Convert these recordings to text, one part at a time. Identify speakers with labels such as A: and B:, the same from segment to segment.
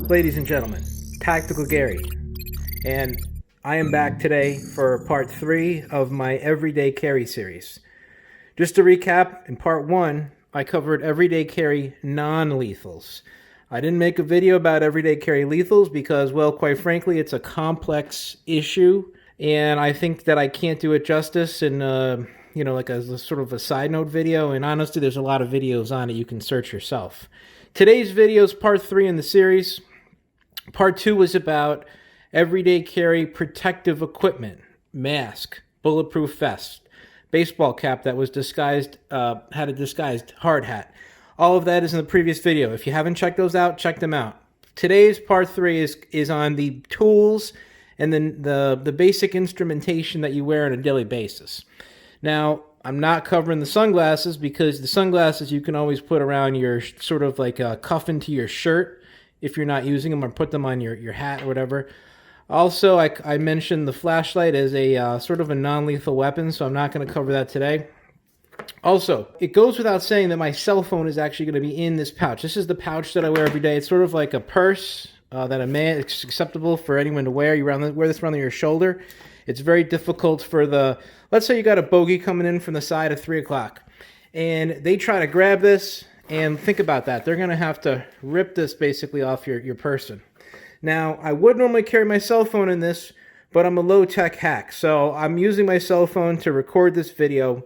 A: Ladies and gentlemen, Tactical Gary, and I am back today for part 3 of my Everyday Carry series. Just to recap, in part 1, I covered Everyday Carry non-lethals. I didn't make a video about Everyday Carry lethals because, well, quite frankly, it's a complex issue, and I think that I can't do it justice in, like a sort of a side note video, and honestly, there's a lot of videos on it you can search yourself. Today's video is part 3 in the series. Part 2 was about everyday carry protective equipment, mask, bulletproof vest, baseball cap that was disguised, had a disguised hard hat. All of that is in the previous video. If you haven't checked those out, check them out. Today's part 3 is on the tools and then the basic instrumentation that you wear on a daily basis. Now, I'm not covering the sunglasses because the sunglasses you can always put around your sort of like a cuff into your shirt if you're not using them, or put them on your hat or whatever. Also, I mentioned the flashlight as a sort of a non-lethal weapon, so I'm not going to cover that today. Also, it goes without saying that my cell phone is actually going to be in this pouch. This is the pouch that I wear every day. It's sort of like a purse that it's acceptable for anyone to wear. You wear this around your shoulder. It's very difficult for let's say you got a bogey coming in from the side at 3 o'clock, and they try to grab this. And think about that. They're going to have to rip this basically off your person. Now, I would normally carry my cell phone in this, but I'm a low-tech hack. So I'm using my cell phone to record this video.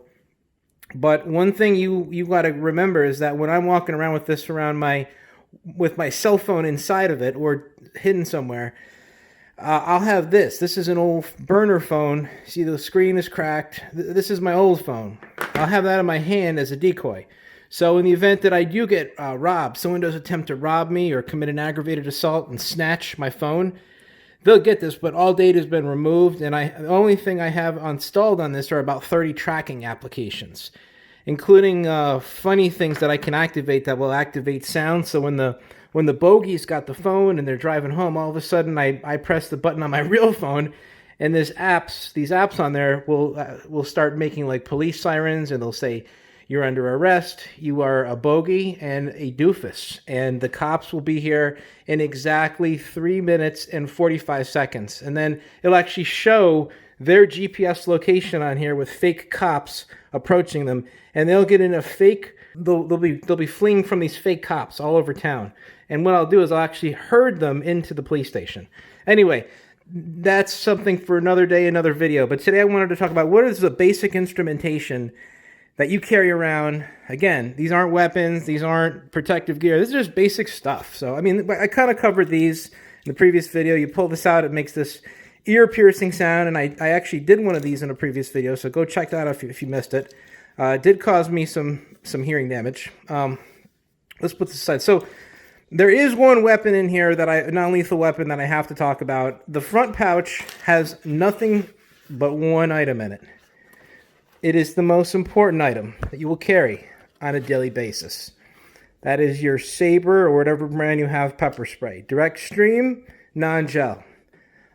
A: But one thing you got to remember is that when I'm walking around with this with my cell phone inside of it or hidden somewhere, I'll have this. This is an old burner phone. See, the screen is cracked. This is my old phone. I'll have that in my hand as a decoy. So in the event that I do get robbed, someone does attempt to rob me or commit an aggravated assault and snatch my phone, they'll get this, but all data has been removed, and the only thing I have installed on this are about 30 tracking applications, including funny things that I can activate that will activate sound. So when the bogey's got the phone and they're driving home, all of a sudden I press the button on my real phone, and these apps on there will start making like police sirens, and they'll say, "You're under arrest, you are a bogey and a doofus, and the cops will be here in exactly 3 minutes and 45 seconds. And then it'll actually show their GPS location on here with fake cops approaching them, and they'll get in they'll be fleeing from these fake cops all over town. And what I'll do is I'll actually herd them into the police station. Anyway, that's something for another day, another video. But today I wanted to talk about what is the basic instrumentation that you carry around. Again, these aren't weapons, these aren't protective gear, this is just basic stuff. So, I mean, I kind of covered these in the previous video. You pull this out, it makes this ear-piercing sound, and I actually did one of these in a previous video, so go check that out if you missed it. It did cause me some hearing damage. Let's put this aside. So, there is one weapon in here a non-lethal weapon that I have to talk about. The front pouch has nothing but one item in it. It is the most important item that you will carry on a daily basis. That is your Sabre or whatever brand you have pepper spray. Direct stream, non-gel.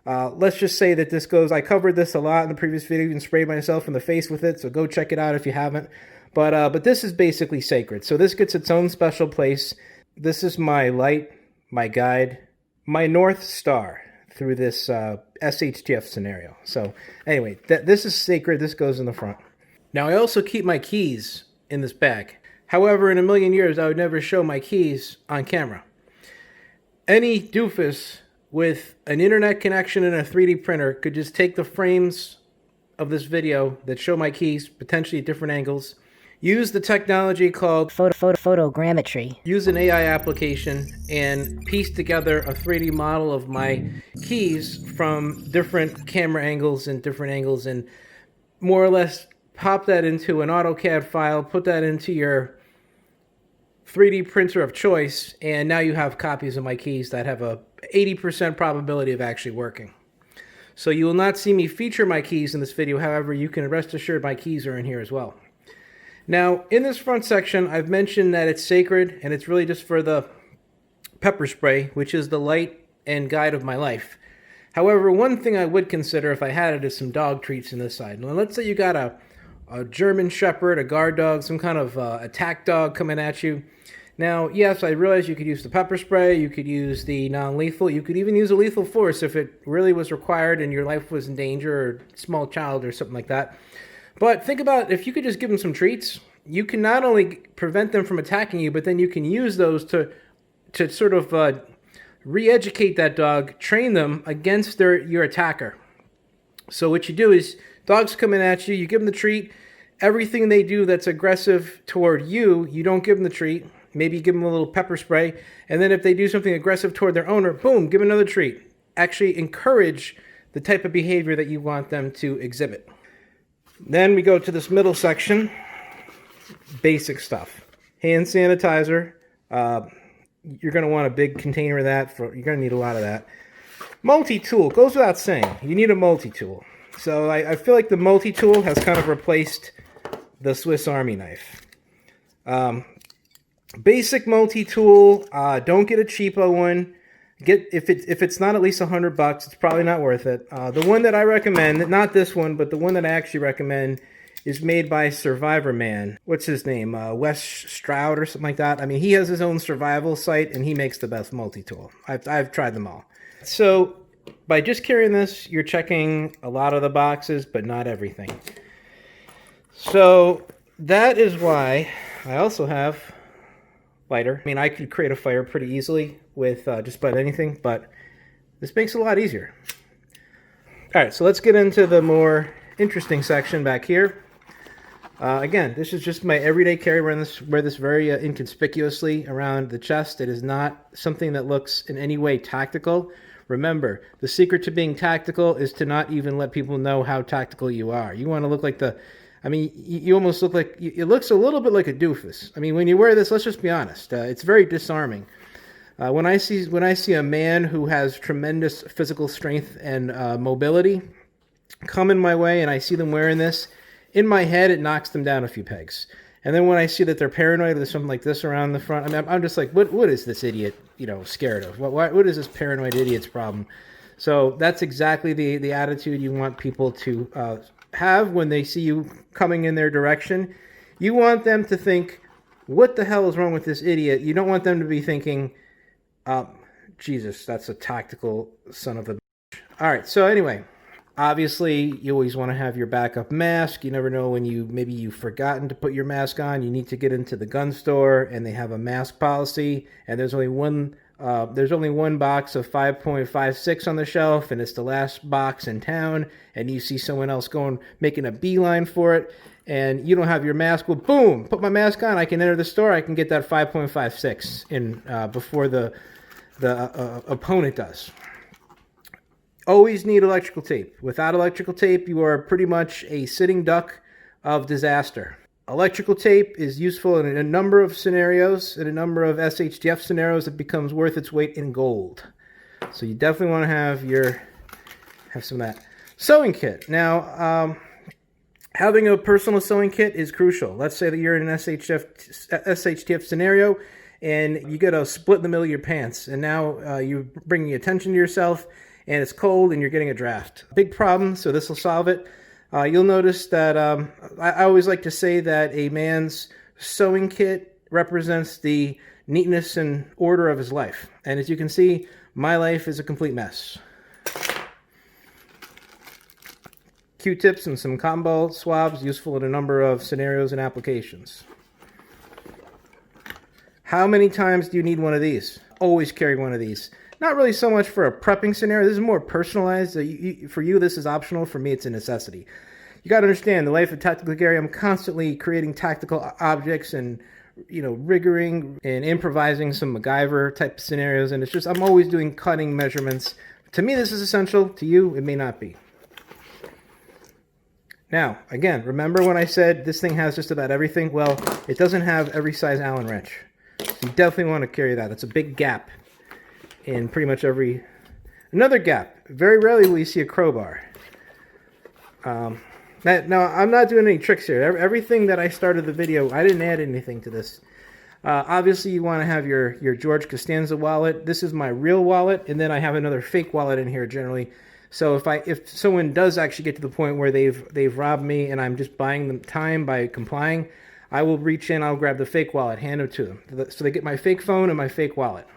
A: Let's just say that I covered this a lot in the previous video, and sprayed myself in the face with it, so go check it out if you haven't. But this is basically sacred. So this gets its own special place. This is my light, my guide, my North Star through this SHTF scenario. So anyway, this is sacred. This goes in the front. Now, I also keep my keys in this bag. However, in a million years, I would never show my keys on camera. Any doofus with an internet connection and a 3D printer could just take the frames of this video that show my keys, potentially at different angles, use the technology called
B: photogrammetry,
A: use an AI application, and piece together a 3D model of my keys from different camera angles, and more or less pop that into an AutoCAD file, put that into your 3D printer of choice, and now you have copies of my keys that have a 80% probability of actually working. So you will not see me feature my keys in this video. However, you can rest assured my keys are in here as well. Now, in this front section, I've mentioned that it's sacred, and it's really just for the pepper spray, which is the light and guide of my life. However, one thing I would consider if I had it is some dog treats in this side. Now, let's say you got a a German Shepherd, a guard dog, some kind of attack dog coming at you. Now, yes, I realize you could use the pepper spray, you could use the non-lethal, you could even use a lethal force if it really was required and your life was in danger, or small child or something like that. But think about if you could just give them some treats, you can not only prevent them from attacking you, but then you can use those to sort of re-educate that dog, train them against your attacker. So what you do is, dogs coming at you, you give them the treat. Everything they do that's aggressive toward you, you don't give them the treat. Maybe give them a little pepper spray. And then if they do something aggressive toward their owner, boom, give another treat. Actually encourage the type of behavior that you want them to exhibit. Then we go to this middle section. Basic stuff. Hand sanitizer. You're going to want a big container of that. You're going to need a lot of that. Multi-tool. Goes without saying. You need a multi-tool. So I feel like the multi-tool has kind of replaced the Swiss Army knife. Basic multi-tool. Don't get a cheapo one. If it's not at least $100, it's probably not worth it. The one that I recommend, not this one, but the one that I actually recommend, is made by Survivor Man. What's his name? Wes Stroud or something like that. I mean, he has his own survival site, and he makes the best multi-tool. I've tried them all. So by just carrying this, you're checking a lot of the boxes, but not everything. So that is why I also have lighter. I mean, I could create a fire pretty easily with just about anything, but this makes it a lot easier. All right, so let's get into the more interesting section back here. Again, this is just my everyday carry. Wear this very inconspicuously around the chest. It is not something that looks in any way tactical. Remember, the secret to being tactical is to not even let people know how tactical you are. You want to look like you almost look like, it looks a little bit like a doofus. I mean, when you wear this, let's just be honest, it's very disarming. When I see a man who has tremendous physical strength and mobility come in my way and I see them wearing this, in my head, it knocks them down a few pegs. And then when I see that they're paranoid, there's something like this around the front, I mean, I'm just like, what is this idiot, scared of? What is this paranoid idiot's problem? So that's exactly the attitude you want people to have when they see you coming in their direction. You want them to think, what the hell is wrong with this idiot? You don't want them to be thinking, Jesus, that's a tactical son of a bitch. All right, so anyway, obviously, you always want to have your backup mask. You never know when maybe you've forgotten to put your mask on. You need to get into the gun store, and they have a mask policy, and there's only one box of 5.56 on the shelf, and it's the last box in town, and you see someone else making a beeline for it, and you don't have your mask. Well, boom, put my mask on. I can enter the store. I can get that 5.56 in before the opponent does. Always need electrical tape. Without electrical tape, you are pretty much a sitting duck of disaster. Electrical tape is useful in a number of scenarios. In a number of SHTF scenarios, it becomes worth its weight in gold. So you definitely want to have some of that. Sewing kit. Now, having a personal sewing kit is crucial. Let's say that you're in an SHTF scenario and you get a split in the middle of your pants, and now you're bringing attention to yourself, and it's cold and you're getting a draft. Big problem, so this will solve it. You'll notice that I always like to say that a man's sewing kit represents the neatness and order of his life. And as you can see, my life is a complete mess. Q-tips and some cotton ball swabs, useful in a number of scenarios and applications. How many times do you need one of these? Always carry one of these. Not really so much for a prepping scenario. This is more personalized. For you, this is optional. For me, it's a necessity. You got to understand, the life of Tactical Gary, I'm constantly creating tactical objects and, riggering and improvising some MacGyver type scenarios. And it's just, I'm always doing cutting measurements. To me, this is essential. To you, it may not be. Now, again, remember when I said this thing has just about everything? Well, it doesn't have every size Allen wrench. So you definitely want to carry that. It's a big gap in pretty much every... Another gap. Very rarely will you see a crowbar. Now, I'm not doing any tricks here. Everything that I started the video, I didn't add anything to this. Obviously, you want to have your George Costanza wallet. This is my real wallet, and then I have another fake wallet in here generally. So if someone does actually get to the point where they've robbed me and I'm just buying them time by complying, I will reach in, I'll grab the fake wallet, hand it to them. So they get my fake phone and my fake wallet.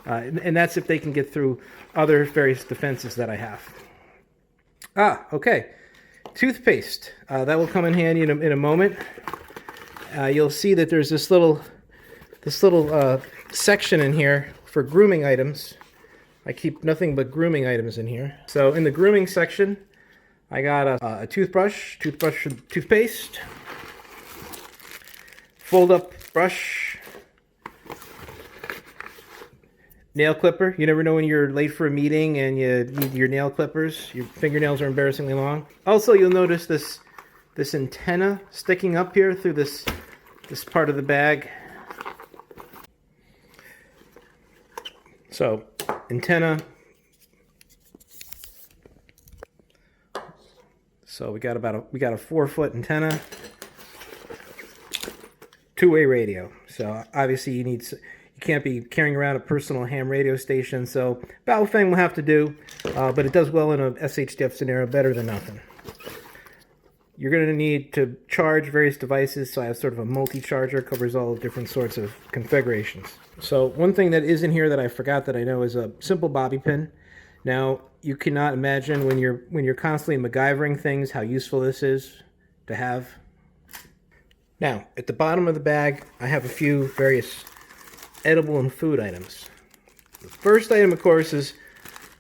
A: And that's if they can get through other various defenses that I have. Okay. Toothpaste. That will come in handy in a moment. You'll see that there's this little section in here for grooming items. I keep nothing but grooming items in here. So in the grooming section, I got a toothbrush for toothpaste, fold up brush, nail clipper. You never know when you're late for a meeting and you need your nail clippers. Your fingernails are embarrassingly long. Also, you'll notice this antenna sticking up here through this part of the bag. So, antenna. So we got a 4-foot antenna, two-way radio. So obviously you can't be carrying around a personal ham radio station. So Baofeng will have to do, but it does well in a SHDF scenario, better than nothing. You're going to need to charge various devices, so I have sort of a multi-charger, covers all different sorts of configurations. So one thing that is in here that I forgot that I know is a simple bobby pin. Now, you cannot imagine when you're constantly MacGyvering things how useful this is to have. Now, at the bottom of the bag, I have a few various edible and food items. The first item, of course, is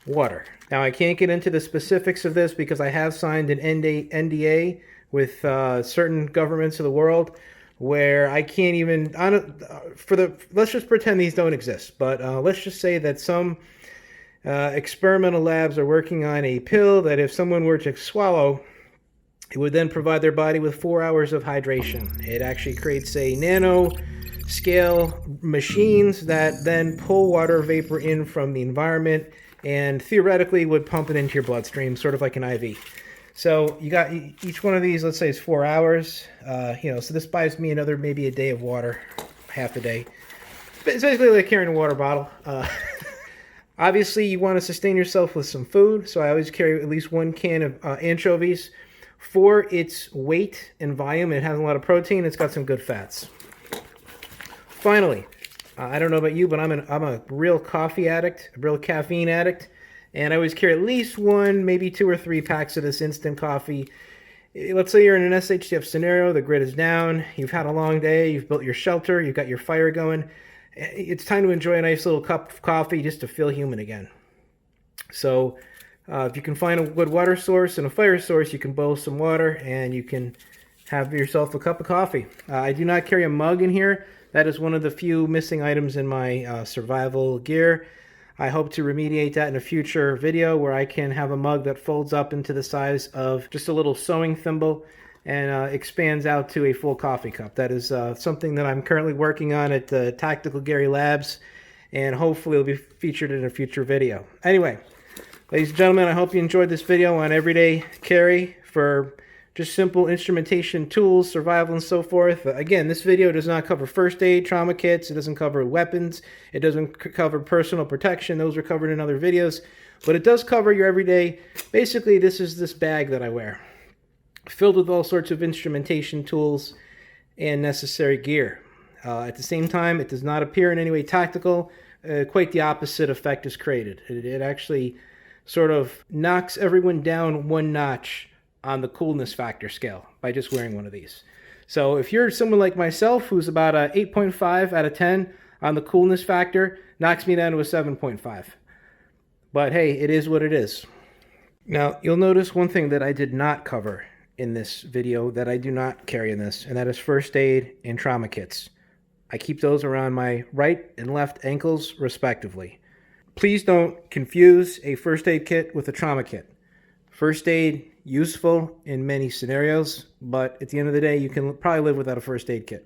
A: water. Now, I can't get into the specifics of this because I have signed an NDA with certain governments of the world where I can't even, let's just pretend these don't exist, but let's just say that some experimental labs are working on a pill that if someone were to swallow, it would then provide their body with 4 hours of hydration. It actually creates a nano scale machines that then pull water vapor in from the environment and theoretically would pump it into your bloodstream, sort of like an IV. So you got each one of these, let's say, is 4 hours. So this buys me another maybe a day of water, half a day. But it's basically like carrying a water bottle. Obviously, you want to sustain yourself with some food, so I always carry at least 1 can of anchovies. For its weight and volume, it has a lot of protein. It's got some good fats. Finally, I don't know about you, but I'm a real coffee addict, a real caffeine addict, and I always carry at least 1, maybe 2 or 3 packs of this instant coffee. Let's say you're in an SHDF scenario, the grid is down, you've had a long day, you've built your shelter, you've got your fire going. It's time to enjoy a nice little cup of coffee just to feel human again. So if you can find a good water source and a fire source, you can boil some water and you can have yourself a cup of coffee. I do not carry a mug in here. That is one of the few missing items in my survival gear. I hope to remediate that in a future video where I can have a mug that folds up into the size of just a little sewing thimble and expands out to a full coffee cup. That is something that I'm currently working on at Tactical Gary Labs, and hopefully it'll be featured in a future video. Anyway, ladies and gentlemen, I hope you enjoyed this video on everyday carry for just simple instrumentation tools, survival, and so forth. Again, this video does not cover first aid, trauma kits, it doesn't cover weapons, it doesn't cover personal protection. Those are covered in other videos, but it does cover your everyday. Basically, this is this bag that I wear, filled with all sorts of instrumentation tools and necessary gear. At the same time, it does not appear in any way tactical. Quite the opposite effect is created. It actually sort of knocks everyone down 1 notch on the coolness factor scale by just wearing one of these. So if you're someone like myself who's about a 8.5 out of 10 on the coolness factor, knocks me down to a 7.5. But hey, it is what it is. Now, you'll notice one thing that I did not cover in this video that I do not carry in this, and that is first aid and trauma kits. I keep those around my right and left ankles, respectively. Please don't confuse a first aid kit with a trauma kit. First aid, useful in many scenarios, but at the end of the day, you can probably live without a first aid kit.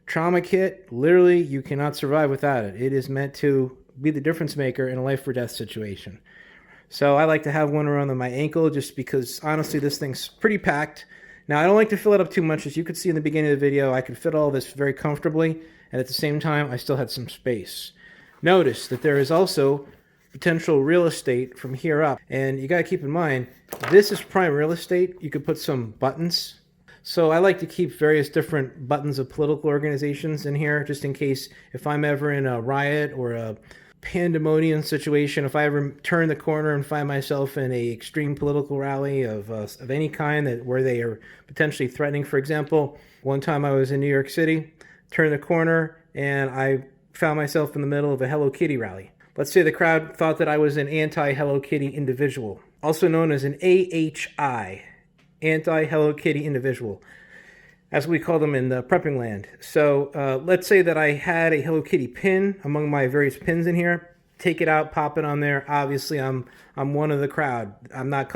A: Trauma kit, literally, you cannot survive without it. It is meant to be the difference maker in a life or death situation. So I like to have one around my ankle just because, honestly, this thing's pretty packed. Now, I don't like to fill it up too much. As you could see in the beginning of the video, I could fit all this very comfortably, and at the same time, I still had some space. Notice that there is also potential real estate from here up. And you got to keep in mind, this is prime real estate. You could put some buttons. So I like to keep various different buttons of political organizations in here, just in case if I'm ever in a riot or a pandemonium situation, if I ever turn the corner and find myself in a extreme political rally of any kind where they are potentially threatening. For example, one time I was in New York City, turned the corner, and I found myself in the middle of a Hello Kitty rally. Let's say the crowd thought that I was an anti-Hello Kitty individual, also known as an AHI, anti-Hello Kitty individual, as we call them in the prepping land. So let's say that I had a Hello Kitty pin among my various pins in here. Take it out, pop it on there. Obviously, I'm one of the crowd. I'm not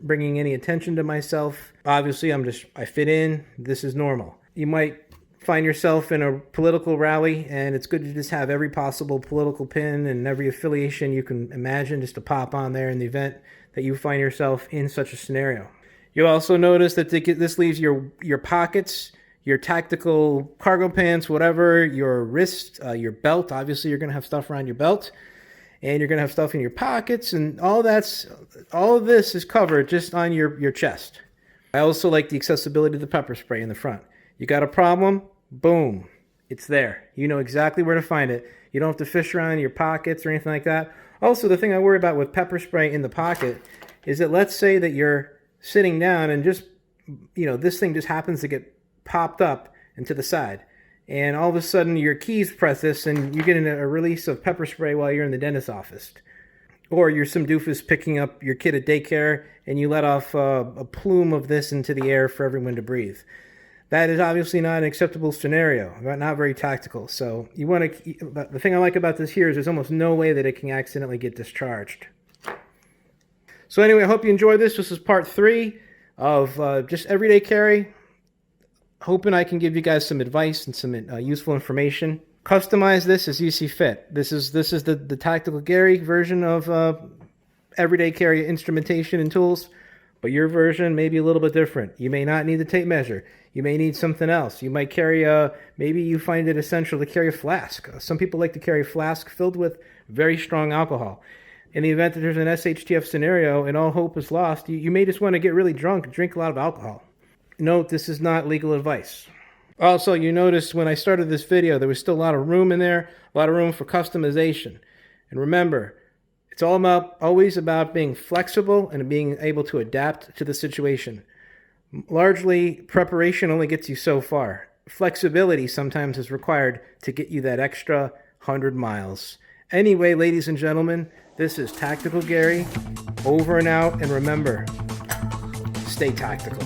A: bringing any attention to myself. Obviously, I fit in. This is normal. You might find yourself in a political rally, and it's good to just have every possible political pin and every affiliation you can imagine just to pop on there in the event that you find yourself in such a scenario. You'll also notice that this leaves your pockets, your tactical cargo pants, whatever, your wrist, your belt. Obviously, you're going to have stuff around your belt, and you're going to have stuff in your pockets, and all of this is covered just on your chest. I also like the accessibility of the pepper spray in the front. You got a problem? Boom. It's there. You know exactly where to find it. You don't have to fish around in your pockets or anything like that. Also, the thing I worry about with pepper spray in the pocket is that let's say that you're sitting down and just, this thing just happens to get popped up and to the side. And all of a sudden your keys press this and you get a release of pepper spray while you're in the dentist's office. Or you're some doofus picking up your kid at daycare and you let off a plume of this into the air for everyone to breathe. That is obviously not an acceptable scenario, not very tactical. So the thing I like about this here is there's almost no way that it can accidentally get discharged. So anyway, I hope you enjoyed this. This is part 3 of just everyday carry. Hoping I can give you guys some advice and some useful information. Customize this as you see fit. This is the Tactical Gary version of everyday carry instrumentation and tools, but your version may be a little bit different. You may not need the tape measure. You may need something else. You might carry maybe you find it essential to carry a flask. Some people like to carry a flask filled with very strong alcohol. In the event that there's an SHTF scenario and all hope is lost, you may just want to get really drunk and drink a lot of alcohol. Note, this is not legal advice. Also, you noticed when I started this video, there was still a lot of room in there, a lot of room for customization. And remember, it's always about being flexible and being able to adapt to the situation. Largely, preparation only gets you so far. Flexibility sometimes is required to get you that extra 100 miles. Anyway, ladies and gentlemen, this is Tactical Gary, over and out, and remember, stay tactical.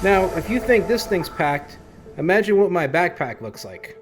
A: Now, if you think this thing's packed, imagine what my backpack looks like.